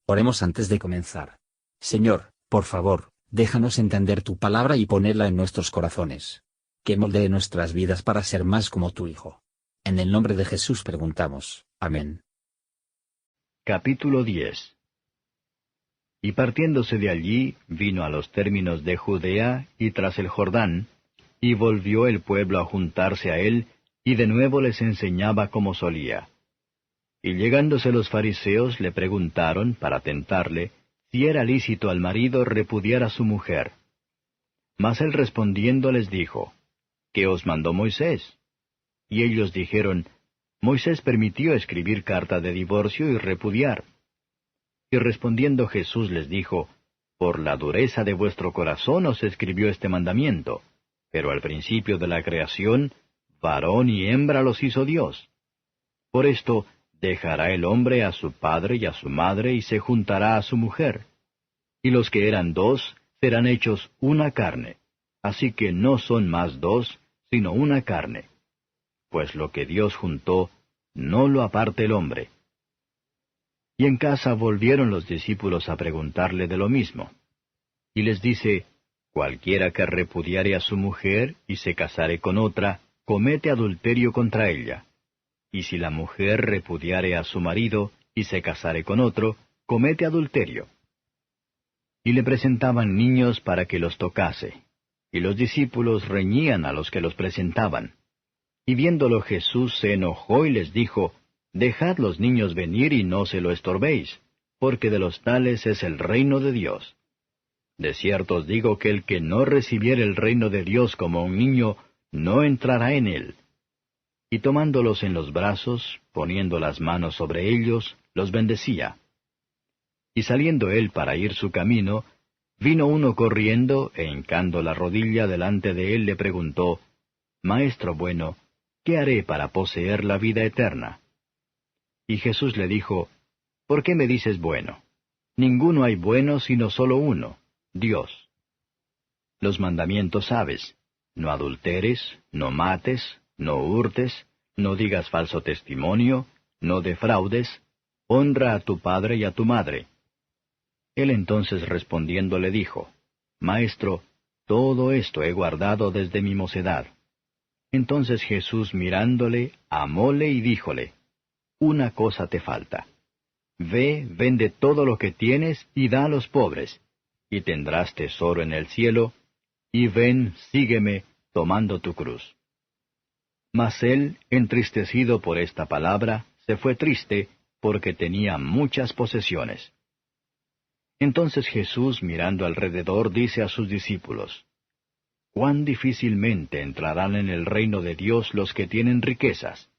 Oremos antes de comenzar. Señor, por favor, déjanos entender tu palabra y ponerla en nuestros corazones. Que moldee nuestras vidas para ser más como tu Hijo. En el nombre de Jesús preguntamos. Amén. Capítulo 10. Y partiéndose de allí, vino a los términos de Judea y tras el Jordán, y volvió el pueblo a juntarse a él, y de nuevo les enseñaba como solía. Y llegándose los fariseos le preguntaron, para tentarle, si era lícito al marido repudiar a su mujer. Mas él respondiendo les dijo, ¿qué os mandó Moisés? Y ellos dijeron, Moisés permitió escribir carta de divorcio y repudiar. Y respondiendo Jesús les dijo, por la dureza de vuestro corazón os escribió este mandamiento, pero al principio de la creación, varón y hembra los hizo Dios. Por esto, dejará el hombre a su padre y a su madre y se juntará a su mujer. Y los que eran dos serán hechos una carne, así que no son más dos, sino una carne. Pues lo que Dios juntó, no lo aparte el hombre. Y en casa volvieron los discípulos a preguntarle de lo mismo. Y les dice, cualquiera que repudiare a su mujer y se casare con otra, comete adulterio contra ella. Y si la mujer repudiare a su marido y se casare con otro, comete adulterio. Y le presentaban niños para que los tocase. Y los discípulos reñían a los que los presentaban. Y viéndolo Jesús se enojó y les dijo, dejad los niños venir y no se lo estorbéis, porque de los tales es el reino de Dios. De cierto os digo que el que no recibiere el reino de Dios como un niño, no entrará en él. Y tomándolos en los brazos, poniendo las manos sobre ellos, los bendecía. Y saliendo él para ir su camino, vino uno corriendo, e hincando la rodilla delante de él le preguntó, Maestro bueno, ¿qué haré para poseer la vida eterna? Y Jesús le dijo, ¿por qué me dices bueno? Ninguno hay bueno sino solo uno, Dios. Los mandamientos sabes, no adulteres, no mates, no hurtes, no digas falso testimonio, no defraudes, honra a tu padre y a tu madre. Él entonces respondiendo le dijo, Maestro, todo esto he guardado desde mi mocedad. Entonces Jesús mirándole, amóle y díjole, una cosa te falta. Ve, vende todo lo que tienes y da a los pobres, y tendrás tesoro en el cielo, y ven, sígueme, tomando tu cruz. Mas él, entristecido por esta palabra, se fue triste, porque tenía muchas posesiones. Entonces Jesús, mirando alrededor, dice a sus discípulos, cuán difícilmente entrarán en el reino de Dios los que tienen riquezas.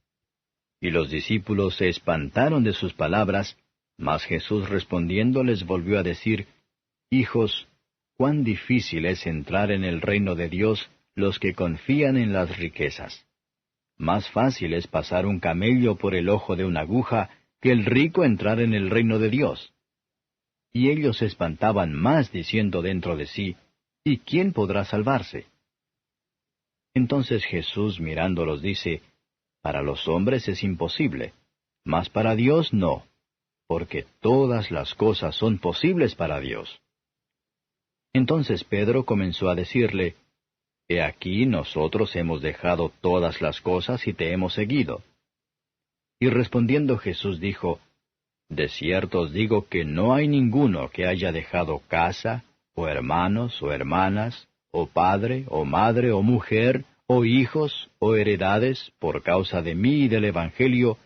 Y los discípulos se espantaron de sus palabras, mas Jesús respondiendo les volvió a decir, Hijos, cuán difícil es entrar en el reino de Dios los que confían en las riquezas. Más fácil es pasar un camello por el ojo de una aguja que el rico entrar en el reino de Dios. Y ellos se espantaban más diciendo dentro de sí, ¿y quién podrá salvarse? Entonces Jesús mirándolos dice, para los hombres es imposible, mas para Dios no, porque todas las cosas son posibles para Dios. Entonces Pedro comenzó a decirle, He aquí nosotros hemos dejado todas las cosas y te hemos seguido. Y respondiendo Jesús dijo, de cierto os digo que no hay ninguno que haya dejado casa, o hermanos, o hermanas, o padre, o madre, o mujer, o hijos, o heredades, por causa de mí y del Evangelio,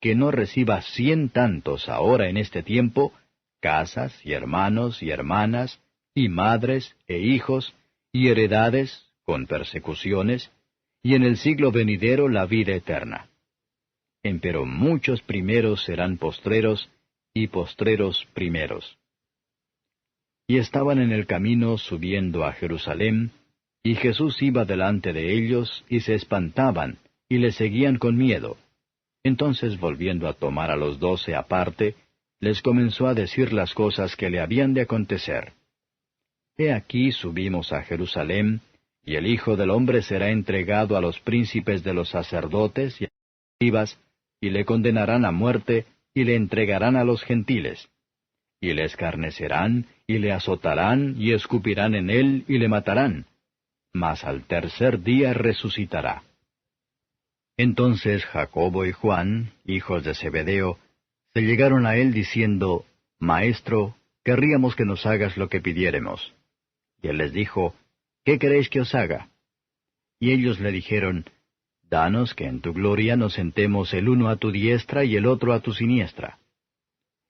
que no reciba 100 tantos ahora en este tiempo, casas, y hermanos, y hermanas, y madres, e hijos, y heredades, con persecuciones, y en el siglo venidero la vida eterna. Empero muchos primeros serán postreros, y postreros primeros. Y estaban en el camino subiendo a Jerusalén, y Jesús iba delante de ellos, y se espantaban, y le seguían con miedo. Entonces volviendo a tomar a los 12 aparte, les comenzó a decir las cosas que le habían de acontecer. He aquí subimos a Jerusalén, y el Hijo del Hombre será entregado a los príncipes de los sacerdotes y a los escribas, y le condenarán a muerte, y le entregarán a los gentiles. y le escarnecerán, y le azotarán, y escupirán en él, y le matarán. Mas al tercer día resucitará. Entonces Jacobo y Juan, hijos de Zebedeo, se llegaron a él diciendo, Maestro, querríamos que nos hagas lo que pidiéremos. Y él les dijo, ¿qué queréis que os haga? Y ellos le dijeron, Danos que en tu gloria nos sentemos el uno a tu diestra y el otro a tu siniestra.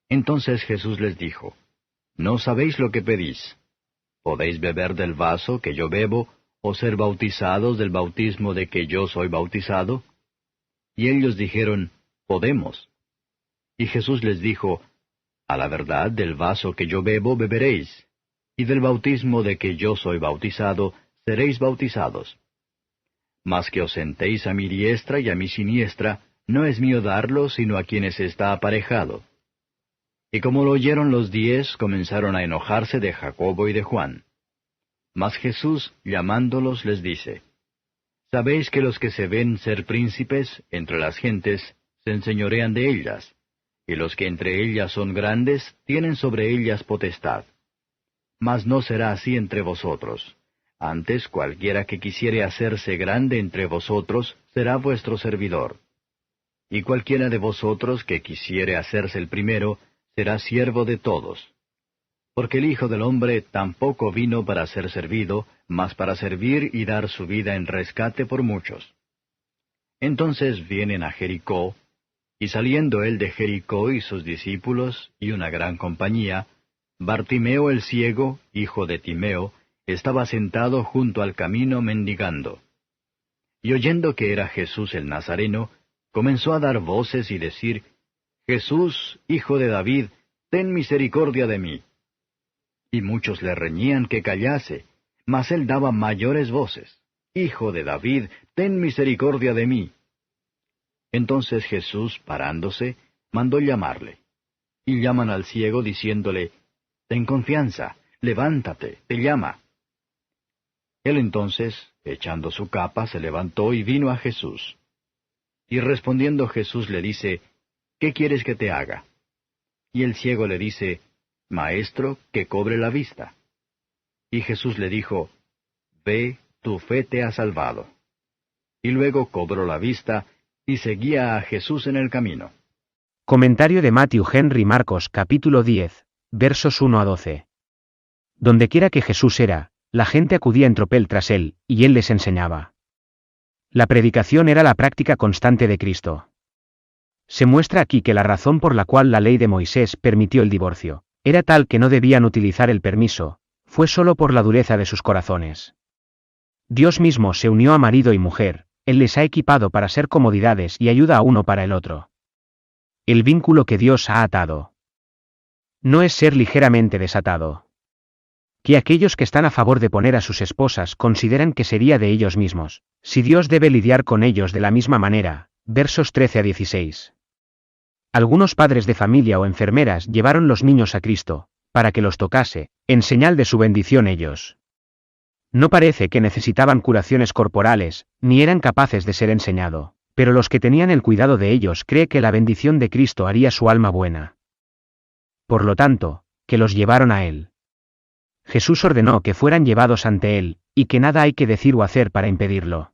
Entonces Jesús les dijo, No sabéis lo que pedís. ¿Podéis beber del vaso que yo bebo, o ser bautizados del bautismo de que yo soy bautizado? Y ellos dijeron, Podemos. Y Jesús les dijo, A la verdad, del vaso que yo bebo beberéis, y del bautismo de que yo soy bautizado seréis bautizados. Mas que os sentéis a mi diestra y a mi siniestra, no es mío darlo, sino a quienes está aparejado. Y como lo oyeron los 10, comenzaron a enojarse de Jacobo y de Juan. Mas Jesús, llamándolos, les dice, Sabéis que los que se ven ser príncipes entre las gentes, se enseñorean de ellas, y los que entre ellas son grandes, tienen sobre ellas potestad. Mas no será así entre vosotros. Antes cualquiera que quisiere hacerse grande entre vosotros, será vuestro servidor. Y cualquiera de vosotros que quisiere hacerse el primero, será siervo de todos. Porque el Hijo del Hombre tampoco vino para ser servido, mas para servir y dar su vida en rescate por muchos. Entonces vienen a Jericó, y saliendo él de Jericó y sus discípulos, y una gran compañía, Bartimeo el ciego, hijo de Timeo, estaba sentado junto al camino mendigando. Y oyendo que era Jesús el Nazareno, comenzó a dar voces y decir, Jesús, hijo de David, ten misericordia de mí. Y muchos le reñían que callase, mas él daba mayores voces, Hijo de David, ten misericordia de mí. Entonces Jesús, parándose, mandó llamarle. Y llaman al ciego diciéndole, Ten confianza, levántate, te llama. Él entonces, echando su capa, se levantó y vino a Jesús. Y respondiendo Jesús le dice, ¿Qué quieres que te haga? Y el ciego le dice, Maestro, que cobre la vista. Y Jesús le dijo, Ve, tu fe te ha salvado. Y luego cobró la vista, y seguía a Jesús en el camino. Comentario de Matthew Henry Marcos capítulo 10, versos 1 a 12. Dondequiera que Jesús era, la gente acudía en tropel tras él, y él les enseñaba. La predicación era la práctica constante de Cristo. Se muestra aquí que la razón por la cual la ley de Moisés permitió el divorcio, era tal que no debían utilizar el permiso, fue solo por la dureza de sus corazones. Dios mismo se unió a marido y mujer, Él les ha equipado para ser comodidades y ayuda a uno para el otro. El vínculo que Dios ha atado no es ser ligeramente desatado. Que aquellos que están a favor de poner a sus esposas consideran que sería de ellos mismos, si Dios debe lidiar con ellos de la misma manera, versos 13 a 16. Algunos padres de familia o enfermeras llevaron los niños a Cristo, para que los tocase, en señal de su bendición ellos. No parece que necesitaban curaciones corporales, ni eran capaces de ser enseñado, pero los que tenían el cuidado de ellos cree que la bendición de Cristo haría su alma buena. Por lo tanto, que los llevaron a Él. Jesús ordenó que fueran llevados ante Él, y que nada hay que decir o hacer para impedirlo.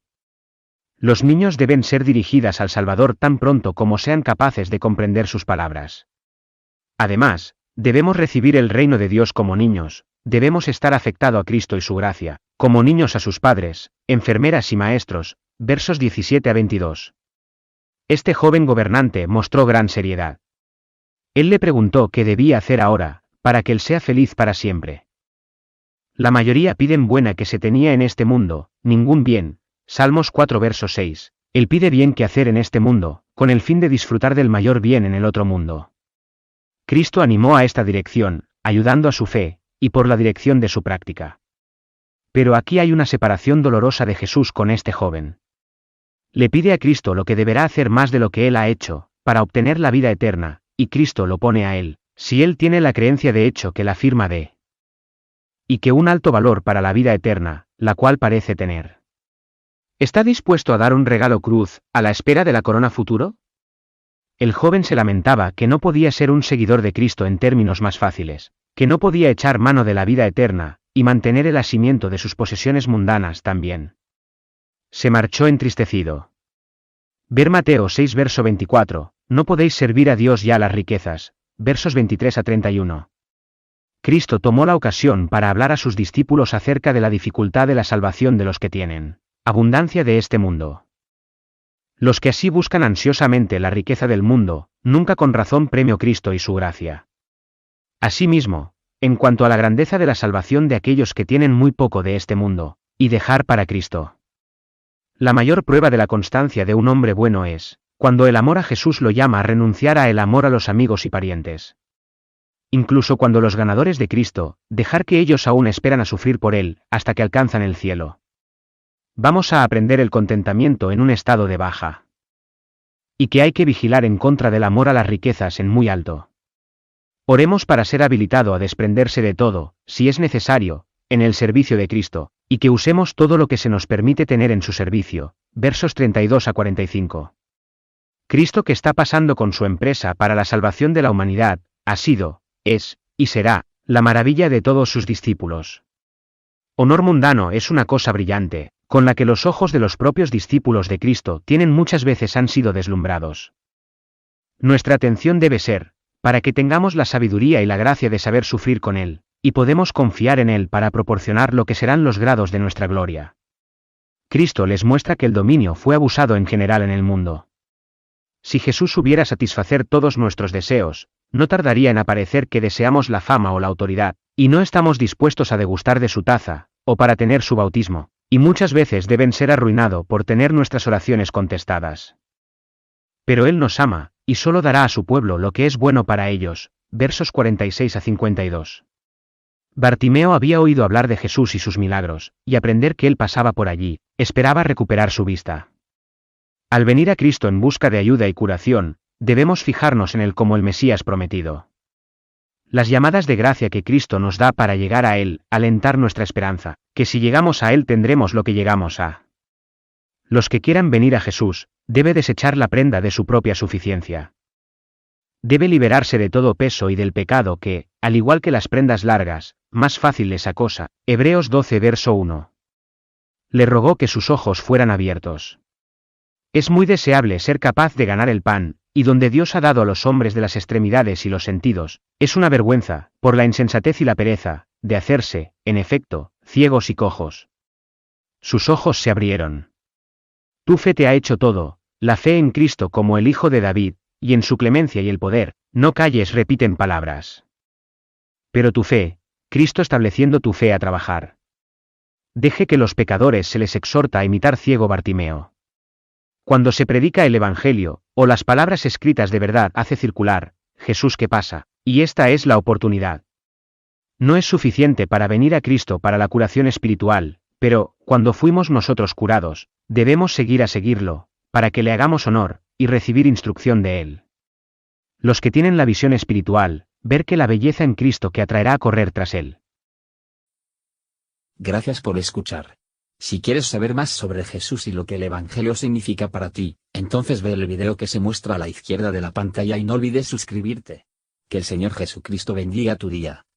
Los niños deben ser dirigidas al Salvador tan pronto como sean capaces de comprender sus palabras. Además, debemos recibir el reino de Dios como niños, debemos estar afectados a Cristo y su gracia, como niños a sus padres, enfermeras y maestros, versos 17 a 22. Este joven gobernante mostró gran seriedad. Él le preguntó qué debía hacer ahora, para que él sea feliz para siempre. La mayoría piden buena que se tenía en este mundo, ningún bien, Salmos 4 verso 6, él pide bien que hacer en este mundo, con el fin de disfrutar del mayor bien en el otro mundo. Cristo animó a esta dirección, ayudando a su fe, y por la dirección de su práctica. Pero aquí hay una separación dolorosa de Jesús con este joven. Le pide a Cristo lo que deberá hacer más de lo que él ha hecho, para obtener la vida eterna, y Cristo lo pone a él, si él tiene la creencia de hecho que la firma de y que un alto valor para la vida eterna, la cual parece tener. ¿Está dispuesto a dar un regalo cruz, a la espera de la corona futuro? El joven se lamentaba que no podía ser un seguidor de Cristo en términos más fáciles, que no podía echar mano de la vida eterna, y mantener el asimiento de sus posesiones mundanas también. Se marchó entristecido. Ver Mateo 6 verso 24, no podéis servir a Dios y a las riquezas, versos 23 a 31. Cristo tomó la ocasión para hablar a sus discípulos acerca de la dificultad de la salvación de los que tienen abundancia de este mundo. Los que así buscan ansiosamente la riqueza del mundo, nunca con razón premio Cristo y su gracia. Asimismo, en cuanto a la grandeza de la salvación de aquellos que tienen muy poco de este mundo, y dejar para Cristo. La mayor prueba de la constancia de un hombre bueno es, cuando el amor a Jesús lo llama a renunciar a el amor a los amigos y parientes. Incluso cuando los ganadores de Cristo, dejar que ellos aún esperan a sufrir por Él, hasta que alcanzan el cielo. Vamos a aprender el contentamiento en un estado de baja. Y que hay que vigilar en contra del amor a las riquezas en muy alto. Oremos para ser habilitado a desprenderse de todo, si es necesario, en el servicio de Cristo, y que usemos todo lo que se nos permite tener en su servicio, versos 32 a 45. Cristo que está pasando con su empresa para la salvación de la humanidad, ha sido, es, y será, la maravilla de todos sus discípulos. Honor mundano es una cosa brillante, con la que los ojos de los propios discípulos de Cristo muchas veces han sido deslumbrados. Nuestra atención debe ser, para que tengamos la sabiduría y la gracia de saber sufrir con Él, y podemos confiar en Él para proporcionar lo que serán los grados de nuestra gloria. Cristo les muestra que el dominio fue abusado en general en el mundo. Si Jesús hubiera satisfacer todos nuestros deseos, no tardaría en aparecer que deseamos la fama o la autoridad, y no estamos dispuestos a degustar de su taza, o para tener su bautismo, y muchas veces deben ser arruinado por tener nuestras oraciones contestadas. Pero Él nos ama, y solo dará a su pueblo lo que es bueno para ellos, versos 46 a 52. Bartimeo había oído hablar de Jesús y sus milagros, y aprender que Él pasaba por allí, esperaba recuperar su vista. Al venir a Cristo en busca de ayuda y curación, debemos fijarnos en Él como el Mesías prometido. Las llamadas de gracia que Cristo nos da para llegar a Él, alentar nuestra esperanza, que si llegamos a Él tendremos lo que llegamos a. Los que quieran venir a Jesús, debe desechar la prenda de su propia suficiencia. Debe liberarse de todo peso y del pecado que, al igual que las prendas largas, más fácil les acosa. Hebreos 12 verso 1. Le rogó que sus ojos fueran abiertos. Es muy deseable ser capaz de ganar el pan, y donde Dios ha dado a los hombres de las extremidades y los sentidos, es una vergüenza, por la insensatez y la pereza, de hacerse, en efecto, ciegos y cojos. Sus ojos se abrieron. Tu fe te ha hecho todo, la fe en Cristo como el Hijo de David, y en su clemencia y el poder, no calles repiten palabras. Pero tu fe, Cristo estableciendo tu fe a trabajar. Deje que los pecadores se les exhorta a imitar ciego Bartimeo. Cuando se predica el Evangelio, o las palabras escritas de verdad hace circular, Jesús que pasa, y esta es la oportunidad. No es suficiente para venir a Cristo para la curación espiritual, pero, cuando fuimos nosotros curados, debemos seguir a seguirlo, para que le hagamos honor, y recibir instrucción de Él. Los que tienen la visión espiritual, ver que la belleza en Cristo que atraerá a correr tras Él. Gracias por escuchar. Si quieres saber más sobre Jesús y lo que el Evangelio significa para ti, entonces ve el video que se muestra a la izquierda de la pantalla y no olvides suscribirte. Que el Señor Jesucristo bendiga tu día.